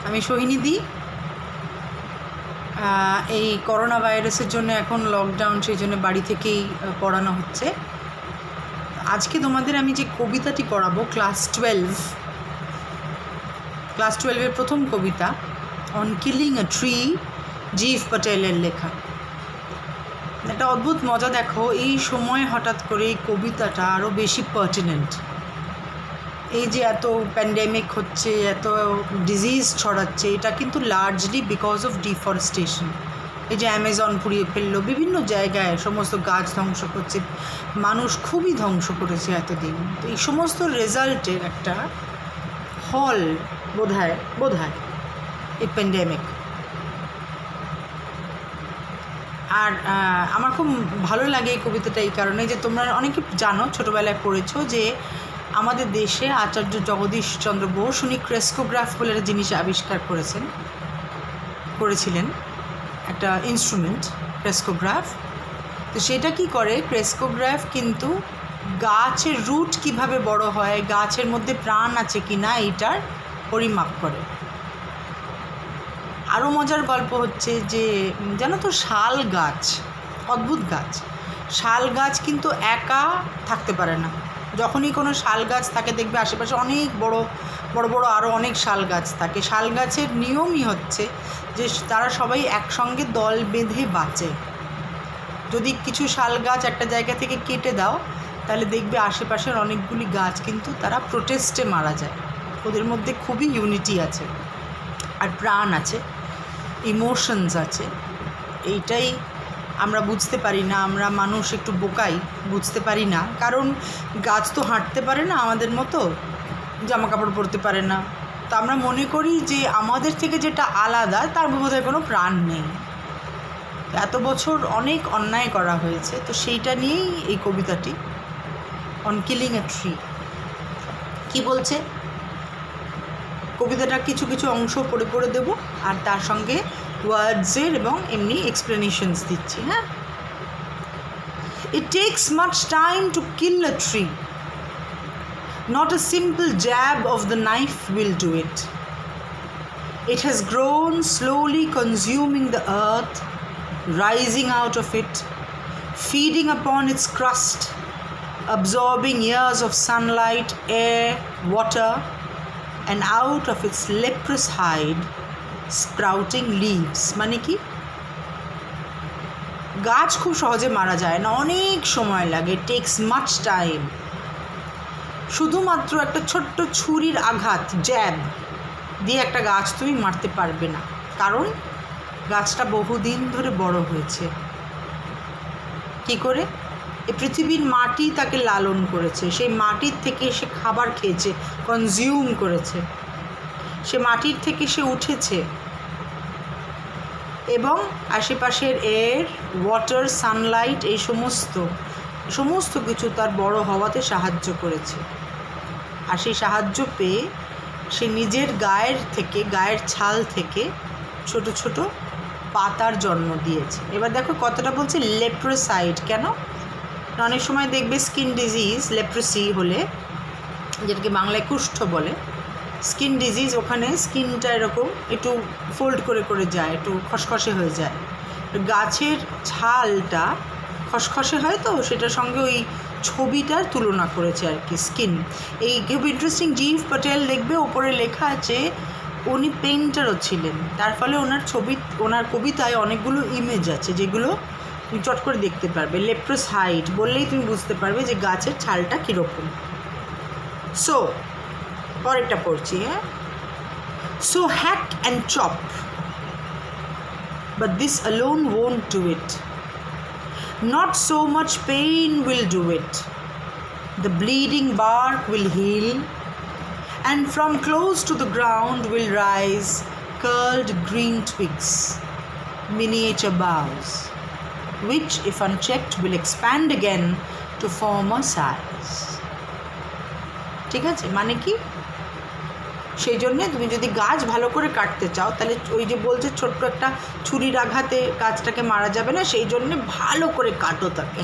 আমি সোহিনীদি। এই করোনা ভাইরাসের জন্য এখন লকডাউন, সেই জন্য বাড়ি থেকেই পড়ানো হচ্ছে। আজকে তোমাদের আমি যে কবিতাটি পড়াবো, ক্লাস 12-এর প্রথম কবিতা, অন কিলিং আ ট্রি, জিভ প্যাটেলের লেখা। একটা অদ্ভুত মজা দেখো, এই সময় হঠাৎ করে এই কবিতাটা আরও বেশি পার্টিনেন্ট। এই যে এত প্যান্ডেমিক হচ্ছে, এত ডিজিজ ছড়াচ্ছে, এটা কিন্তু লার্জলি বিকজ অফ ডিফরেস্টেশন। এই যে অ্যামাজন পুড়িয়ে ফেললো, বিভিন্ন জায়গায় সমস্ত গাছ ধ্বংস করছে, মানুষ খুবই ধ্বংস করেছে এতদিন। তো এই সমস্ত রেজাল্টের একটা ফল বোধহয় এই প্যান্ডেমিক। আর আমার খুব ভালো লাগে এই কবিতাটা এই কারণে যে তোমরা অনেকে জানো, ছোটোবেলায় পড়েছো যে আমাদের দেশে আচার্য জগদীশচন্দ্র বোস উনি ক্রেস্কোগ্রাফ বলে একটা জিনিস আবিষ্কার করেছিলেন, একটা ইনস্ট্রুমেন্ট, ক্রেস্কোগ্রাফ। তো সেটা কি করে, ক্রেস্কোগ্রাফ কিন্তু গাছের রুট কিভাবে বড় হয়, গাছের মধ্যে প্রাণ আছে কি না, এইটার পরিমাপ করে। আরও মজার গল্প হচ্ছে যে জানো তো, শাল গাছ, অদ্ভুত গাছ, শাল গাছ কিন্তু একা থাকতে পারে না। যখনই কোনো শাল গাছ থাকে দেখবে আশেপাশে অনেক বড় বড় আরও অনেক শাল গাছ থাকে। শাল গাছের নিয়মই হচ্ছে যে তারা সবাই একসঙ্গে দল বেঁধে বাঁচে। যদি কিছু শাল গাছ একটা জায়গা থেকে কেটে দাও, তাহলে দেখবে আশেপাশের অনেকগুলি গাছ কিন্তু তারা প্রোটেস্টে মারা যায়। ওদের মধ্যে খুবই ইউনিটি আছে, আর প্রাণ আছে, ইমোশনস আছে। এইটাই আমরা বুঝতে পারি না, আমরা মানুষ একটু বোকাই, বুঝতে পারি না। কারণ গাছ তো হাঁটতে পারে না আমাদের মতো, জামা কাপড় পরতে পারে না। তো আমরা মনে করি যে আমাদের থেকে যেটা আলাদা তার বোধহয় কোনো প্রাণ নেই। এত বছর অনেক অন্যায় করা হয়েছে, তো সেইটা নিয়েই এই কবিতাটি, অন কিলিং এ ট্রি। কী বলছে কবিতাটা, কিছু কিছু অংশ পড়ে দেবো, আর তার সঙ্গে ওয়ার্ডসের এবং এমনি এক্সপ্লেনেশনস দিচ্ছি। হ্যাঁ, ইট tax much time to kill a tree, not a simple jab of the knife will do it. It has grown, slowly consuming the earth, rising out of it, feeding upon its crust, absorbing years of sunlight, air, water, and out of its leprous hide, sprouting leaves. মানে কি, গাছ খুব সহজে মারা যায় না, অনেক সময় লাগে, টেক্স মাচ টাইম। শুধুমাত্র একটা ছোট্ট ছুরির আঘাত, জ্যাব দিয়ে একটা গাছ তুমি মারতে পারবে না, কারণ গাছটা বহুদিন ধরে বড় হয়েছে। কি করে? এই পৃথিবীর মাটি তাকে লালন করেছে, সেই মাটির থেকে সে খাবার খেয়েছে, কনজিউম করেছে, সে মাটির থেকে সে উঠেছে, এবং আশেপাশের এয়ার, ওয়াটার, সানলাইট, এই সমস্ত কিছু তার বড় হওয়াতে সাহায্য করেছে। আর সেই সাহায্য পেয়ে সে নিজের গায়ের ছাল থেকে ছোট ছোট পাতার জন্ম দিয়েছে। এবার দেখো কতটা বলছে, লেপ্রোসাইড। কেন? অনেক সময় দেখবে স্কিন ডিজিজ, লেপ্রোসি হলে, যেটাকে বাংলায় কুষ্ঠ বলে, স্কিন ডিজিজ, ওখানে স্কিনটা এরকম একটু ফোল্ড করে যায়, একটু খসখসে হয়ে যায়। গাছের ছালটা খসখসে হয়, তো সেটার সঙ্গে ওই ছবিটার তুলনা করেছে আর কি, স্কিন। এই খুব ইন্টারেস্টিং, জিভ প্যাটেল দেখবে ওপরে লেখা আছে উনি পেইন্টারও ছিলেন, তার ফলে ওনার কবিতায় অনেকগুলো ইমেজ আছে যেগুলো তুমি চট করে দেখতে পারবে। লেপ্রোস হাইড বললেই তুমি বুঝতে পারবে যে গাছের ছালটা কীরকম। সো পরেরটা পড়ছি। হ্যাঁ, so hack and chop, but this alone won't do it. Not so much pain will do it. The bleeding bark will heal, and from close to the ground will rise curled green twigs, miniature boughs, which if unchecked will expand again to former size. ঠিক আছে, মানে কি, সেই জন্যে তুমি যদি গাছ ভালো করে কাটতে চাও, তাহলে ওই যে বলছে ছোট্ট একটা ছুরির আঘাতে গাছটাকে মারা যাবে না, সেই জন্যে ভালো করে কাটো, তাকে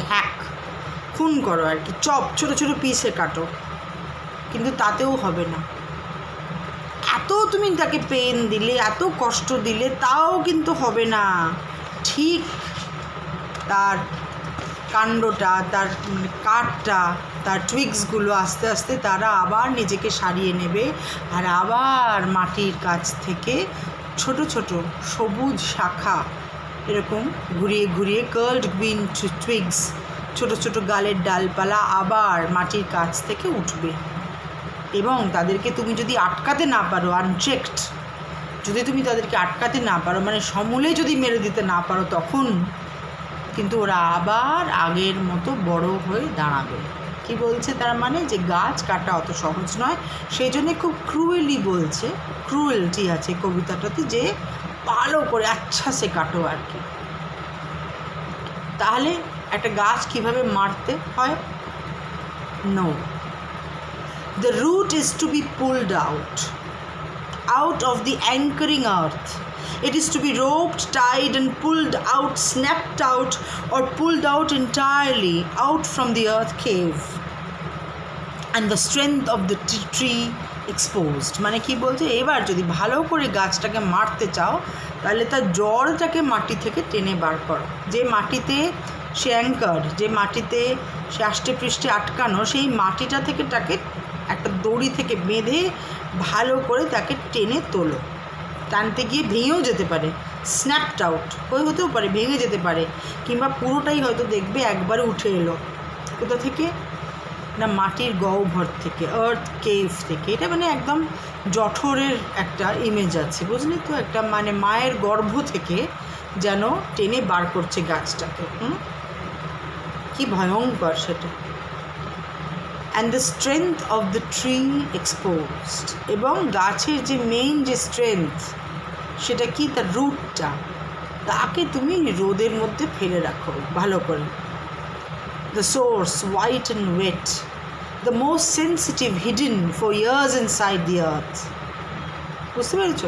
খুন করো আর কি, চপ, ছোটো ছোটো পিসে কাটো, কিন্তু তাতেও হবে না। এত তুমি তাকে পেন দিলে, এত কষ্ট দিলে, তাও কিন্তু হবে না। ঠিক তার কাণ্ডটা, তার কাঠটা, তার টুইগসগুলো আস্তে আস্তে তারা আবার নিজেকে সারিয়ে নেবে, আর আবার মাটির কাছ থেকে ছোট ছোট সবুজ শাখা এরকম ঘুরিয়ে ঘুরিয়ে কার্লড গ্রিন টুইগস, ছোট ছোট গালের ডালপালা আবার মাটির কাছ থেকে উঠবে। এবং তাদেরকে তুমি যদি আটকাতে না পারো, আনচেকড যদি তুমি তাদেরকে আটকাতে না পারো, মানে সমূলে যদি মেরে দিতে না পারো, তখন কিন্তু ওরা আবার আগের মতো বড় হয়ে দাঁড়াবে। কি বলছে তার মানে, যে গাছ কাটা অত সহজ নয়, সেই জন্যে খুব ক্রুয়েলি বলছে, ক্রুয়েলটি আছে কবিতাটাতে, যে ভালো করে আচ্ছা সে কাটো আর কি। তাহলে একটা গাছ কিভাবে মারতে হয়? No, the root is to be pulled out of the anchoring earth. It is to be roped, tied and pulled out, snapped out or pulled out entirely out from the earth cave, and the strength of the tree exposed. মানে কি বলছে, এবার যদি ভালো করে গাছটাকে মারতে চাও, তাহলে তার জড়টাকে মাটি থেকে টেনে বার করো। যে মাটিতে সে অ্যাঙ্কার, যে মাটিতে সে আষ্টে পৃষ্ঠে আটকানো, সেই মাটিটা থেকে তাকে একটা দড়ি থেকে বেঁধে ভালো করে তাকে টেনে তোলো। টানতে গিয়ে ভেঙেও যেতে পারে, স্ন্যাপড আউট হতেও পারে, ভেঙে যেতে পারে, কিংবা পুরোটাই হয়তো দেখবে একবারে উঠে এলো। কোথা থেকে না, মাটির গহ্বর থেকে, আর্থ কেভ থেকে। এটা মানে একদম জঠরের একটা ইমেজ আছে, বুঝলি তো, একটা মানে মায়ের গর্ভ থেকে যেন টেনে বার করছে গাছটাকে। কি ভয়ঙ্কর সেটা। And the strength of the tree exposed, এবং গাছের যে মেইন যে স্ট্রেংথ, সেটা কি, তার রুটটা, তাকে তুমি রোদের মধ্যে ফেলে রাখো ভালো করে। The source white and wet, the most sensitive hidden for years inside the earth. বুঝতে পেরেছ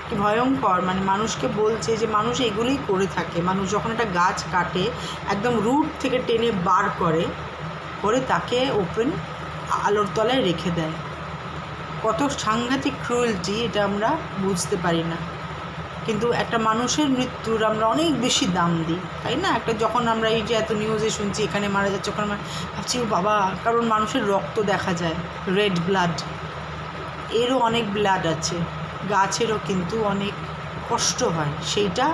কি ভয়ঙ্কর? মানে মানুষকে বলছে যে মানুষ এগুলোই করে থাকে। মানুষ যখন একটা গাছ কাটে, একদম রুট থেকে টেনে বার করে তাকে ওপেন আলোর তলায় রেখে দেয়। কত সাংঘাতিক ক্রুয়েলটি, এটা আমরা বুঝতে পারি না। কিন্তু একটা মানুষের মৃত্যুর আমরা অনেক বেশি দাম দিই, তাই না? একটা যখন আমরা এই যে এত নিউজে শুনছি এখানে মারা যাচ্ছে, ওখানে ভাবছি ও বাবা, কারণ মানুষের রক্ত দেখা যায়, রেড ব্লাড, এরও অনেক ব্লাড আছে, গাছেরও কিন্তু অনেক কষ্ট হয়। সেইটা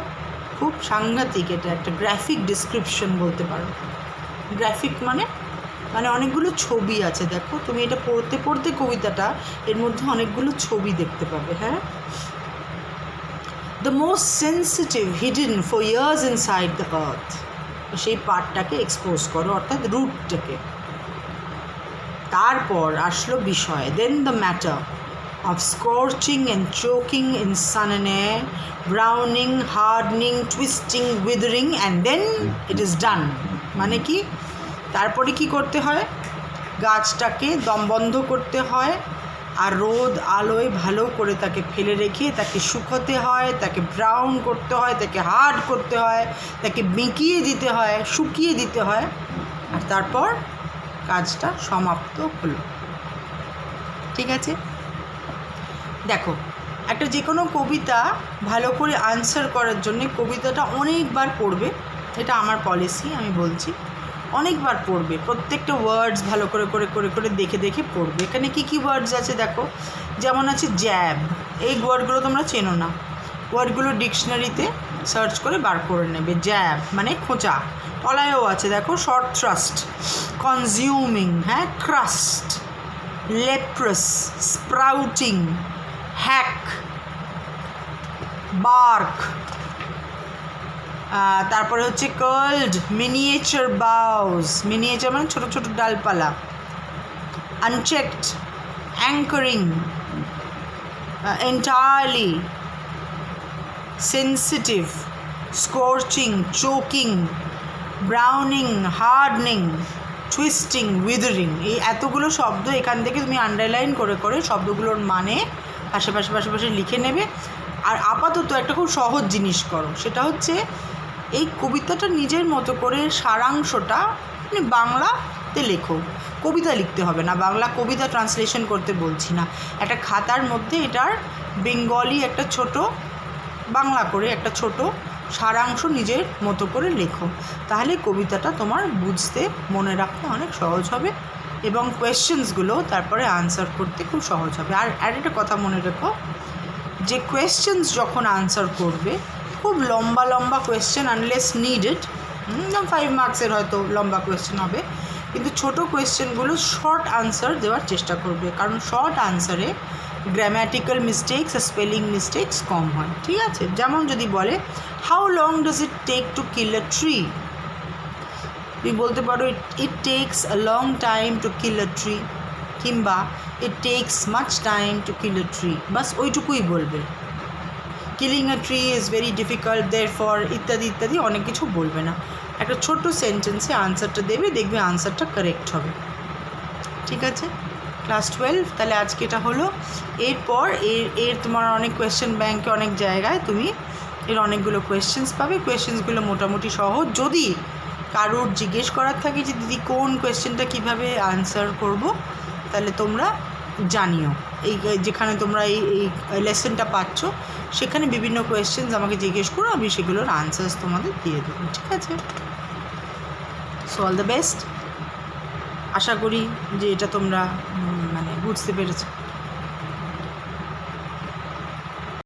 খুব সাংঘাতিক। এটা একটা গ্রাফিক ডিসক্রিপশন বলতে পারো। গ্রাফিক মানে অনেকগুলো ছবি আছে। দেখো তুমি এটা পড়তে পড়তে কবিতাটা, এর মধ্যে অনেকগুলো ছবি দেখতে পাবে। হ্যাঁ, the most sensitive hidden for years inside the earth, সেই পার্টটাকে এক্সপোজ করো, অর্থাৎ রুটটাকে। তারপর আসলো বিষয়, then the matter of scorching and choking in sun and air, browning, hardening, twisting, withering, and then it is done. মানে কি, তারপরে কি করতে হয়, গাছটাকে দম বন্ধ করতে হয়, আর রোদ আলোয় ভালো করে তাকে ফেলে রেখে তাকে শুকোতে হয়, তাকে ব্রাউন করতে হয়, তাকে হার্ড করতে হয়, তাকে বেঁকিয়ে দিতে হয়, শুকিয়ে দিতে হয়, আর তারপর কাজটা সমাপ্ত হলো। ঠিক আছে? দেখো, একটা যে কোনো কবিতা ভালো করে আনসার করার জন্যে কবিতাটা অনেকবার পড়বে, এটা আমার পলিসি, আমি বলছি অনেকবার পড়বে। প্রত্যেকটা ওয়ার্ডস ভালো করে করে করে করে দেখে দেখে পড়বে। এখানে কী কী ওয়ার্ডস আছে দেখো, যেমন আছে জ্যাব, এই ওয়ার্ডগুলো তোমরা চেনো না, ওয়ার্ডগুলো ডিকশনারিতে সার্চ করে বার করে নেবে। জ্যাব মানে খোঁচা, তলায়ও আছে দেখো, শর্ট থ্রাস্ট, কনজিউমিং, হ্যাঁ, crust, leprous, sprouting, hack, bark, তারপরে হচ্ছে কার্লড, মিনিয়েচার বাউস, মিনিয়েচার মানে ছোটো ছোটো ডালপালা, unchecked, anchoring, entirely, sensitive, scorching, choking, browning, hardening, twisting, withering. এই এতগুলো শব্দ এখান থেকে তুমি আন্ডারলাইন করে করে শব্দগুলোর মানে পাশে পাশে লিখে নেবে। আর আপাতত একটা খুব সহজ জিনিস করো, সেটা হচ্ছে এই কবিতাটা নিজের মতো করে সারাংশটা তুমি বাংলাতে লেখো। কবিতা লিখতে হবে না, বাংলা কবিতা ট্রান্সলেশন করতে বলছি না, একটা খাতার মধ্যে এটার বেঙ্গলি একটা ছোট বাংলা করে একটা ছোট সারাংশ নিজের মতো করে লেখো, তাহলে কবিতাটা তোমার বুঝতে মনে রাখতে অনেক সহজ হবে এবং কোয়েশ্চেন্সগুলো তারপরে আনসার করতে খুব সহজ হবে। আর একটা কথা মনে রেখো, যে কোয়েশ্চেন্স যখন আনসার করবে খুব লম্বা লম্বা কোয়েশ্চেন আনলেস নিডেড, 5 মার্কসের হয়তো লম্বা কোয়েশ্চেন হবে, কিন্তু ছোট কোয়েশ্চেনগুলো শর্ট আনসার দেওয়ার চেষ্টা করবে, কারণ শর্ট আনসারে গ্রামাটিক্যাল মিস্টেক্স আর স্পেলিং মিস্টেক্স কম হয়। ঠিক আছে, যেমন যদি বলে how long does it take to kill a tree, তুমি বলতে পারো it takes a long time to kill a tree, কিংবা it takes much time to kill a tree, বাস ওইটুকুই বলবে। Killing a tree is very difficult therefore ইত্যাদি ইত্যাদি অনেক কিছু বলবে না, একটা ছোট্ট সেন্টেন্সে আনসারটা দেবে, দেখবে আনসারটা কারেক্ট হবে। ঠিক আছে, ক্লাস 12 তাহলে আজকে এটা হলো। এরপর এর তোমার অনেক কোয়েশ্চেন ব্যাংকে অনেক জায়গায় তুমি এর অনেকগুলো কোয়েশ্চেন্স পাবে, কোয়েশ্চেন্সগুলো মোটামুটি সহজ। যদি কারোর জিজ্ঞেস করার থাকে যে দিদি কোন কোয়েশ্চেনটা কীভাবে আনসার করব, তাহলে তোমরা জানিও, এই যেখানে তোমরা এই লেসনটা পাচ্ছ সেখানে বিভিন্ন কোয়েশ্চেন্স আমাকে জিজ্ঞেস করো, আমি সেগুলোর আনসার্স তোমাদের দিয়ে দেবো। ঠিক আছে, সো অল দ্য বেস্ট। আশা করি যে এটা তোমরা মানে বুঝতে পেরেছো।